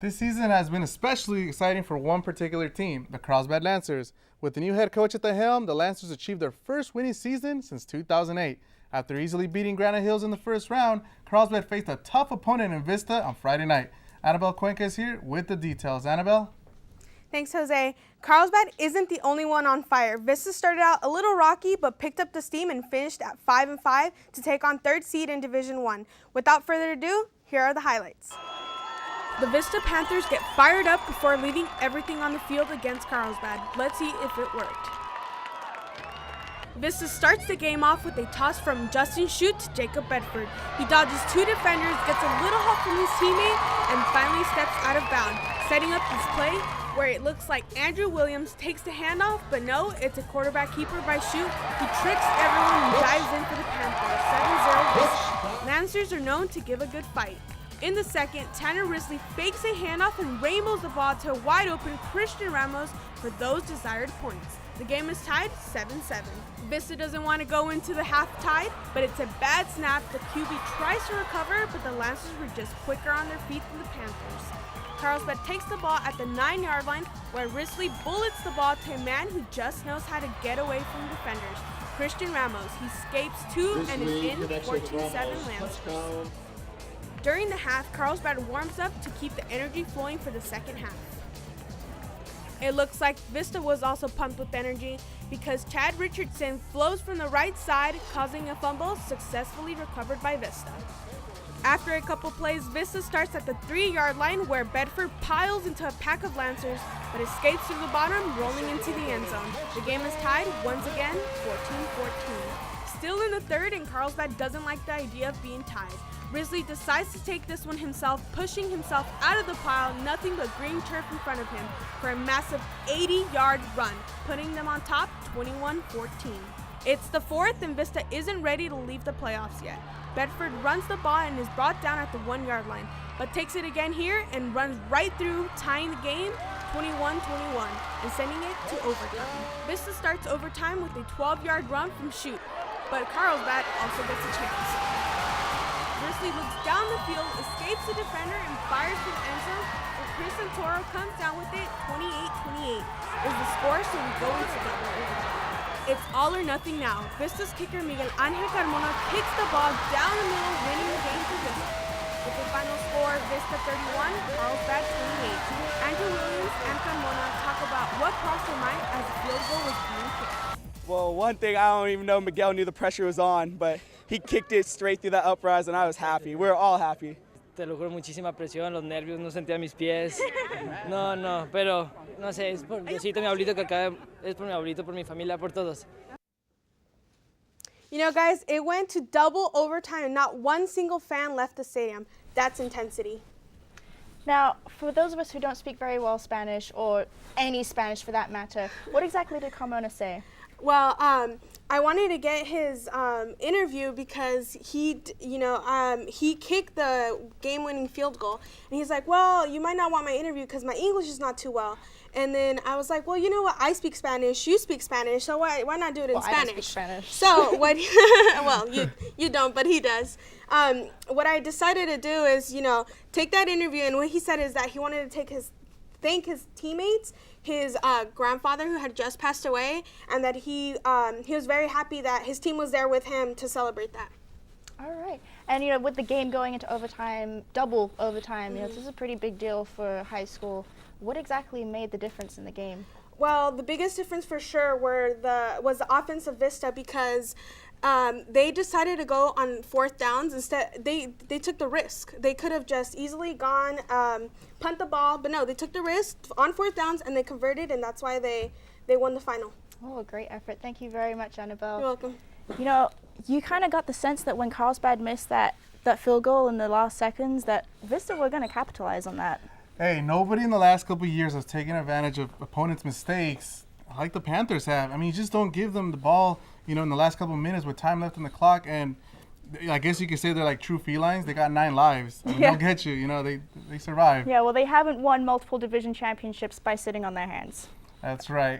This season has been especially exciting for one particular team, the Carlsbad Lancers. With the new head coach at the helm, the Lancers achieved their first winning season since 2008. After easily beating Granite Hills in the first round, Carlsbad faced a tough opponent in Vista on Friday night. Annabelle Cuenca is here with the details. Annabelle? Thanks, Jose. Carlsbad isn't the only one on fire. Vista started out a little rocky, but picked up the steam and finished at 5-5 to take on third seed in Division 1. Without further ado, here are the highlights. The Vista Panthers get fired up before leaving everything on the field against Carlsbad. Let's see if it worked. Vista starts the game off with a toss from Justin Shute to Jacob Bedford. He dodges two defenders, gets a little help from his teammate, and finally steps out of bounds, setting up this play where it looks like Andrew Williams takes the handoff, but no, it's a quarterback keeper by Shute. He tricks everyone and dives in for the Panthers. 7-0 Vista. Lancers are known to give a good fight. In the second, Tanner Risley fakes a handoff and rainbows the ball to a wide-open Christian Ramos for those desired points. The game is tied 7-7. Vista doesn't want to go into the half tied, but it's a bad snap. The QB tries to recover, but the Lancers were just quicker on their feet than the Panthers. Carlsbad takes the ball at the 9-yard line, where Risley bullets the ball to a man who just knows how to get away from defenders, Christian Ramos. He escapes two and is in 14-7 Lancers. During the half, Carlsbad warms up to keep the energy flowing for the second half. It looks like Vista was also pumped with energy because Chad Richardson flows from the right side, causing a fumble successfully recovered by Vista. After a couple plays, Vista starts at the 3-yard line where Bedford piles into a pack of Lancers but escapes through the bottom, rolling into the end zone. The game is tied once again, 14-14. Still in the third, and Carlsbad doesn't like the idea of being tied. Risley decides to take this one himself, pushing himself out of the pile, nothing but green turf in front of him, for a massive 80-yard run, putting them on top 21-14. It's the fourth, and Vista isn't ready to leave the playoffs yet. Bedford runs the ball and is brought down at the 1-yard line, but takes it again here and runs right through, tying the game 21-21 and sending it to overtime. Vista starts overtime with a 12-yard run from Shute, but Carlsbad also gets a chance. Risley looks down the field, escapes the defender, and fires to the end zone, and Chris Santoro comes down with it. 28-28 is the score, so we go into double overtime. It's all or nothing now. Vista's kicker Miguel Angel Carmona kicks the ball down the middle, winning the game for Vista. With the final score, Vista 31, Carlsbad 28. Andrew Williams and Carmona talk about what crossed their mind as the field goal was being kicked. Well, one thing, I don't even know Miguel knew the pressure was on, but he kicked it straight through the uprise, and I was happy. We were all happy. Te lo juro, muchísima presión, los nervios, no sentía mis pies. No, pero no sé, es por Diosito, mi abuelito que acá es por mi abuelito, por mi familia, por todos. You know, guys, it went to double overtime and not one single fan left the stadium. That's intensity. Now, for those of us who don't speak very well Spanish, or any Spanish for that matter, what exactly did Carmona say? Well, I wanted to get his interview because he kicked the game-winning field goal, and he's like, "Well, you might not want my interview because my English is not too well." And then I was like, "Well, you know what? I speak Spanish. You speak Spanish. So why not do it in Spanish?" I don't speak Spanish. So what? Well, you don't, but he does. What I decided to do is, take that interview, and what he said is that he wanted to thank his teammates, his grandfather who had just passed away, and that he was very happy that his team was there with him to celebrate that. All right. And, with the game going into overtime, double overtime, this is a pretty big deal for high school. What exactly made the difference in the game? Well, the biggest difference for sure was the offense of Vista because they decided to go on fourth downs. Instead, they took the risk. They could have just easily gone punt the ball, but no, they took the risk on fourth downs and they converted, and that's why they won the final. Oh, a great effort. Thank you very much, Annabelle. You're welcome. You kind of got the sense that when Carlsbad missed that field goal in the last seconds, that Vista were going to capitalize on that. Hey, nobody in the last couple of years has taken advantage of opponents' mistakes like the Panthers have. I mean, you just don't give them the ball, in the last couple of minutes with time left on the clock. And I guess you could say they're like true felines. They got 9 lives. I mean, they'll get you. They survive. Yeah, well, they haven't won multiple division championships by sitting on their hands. That's right.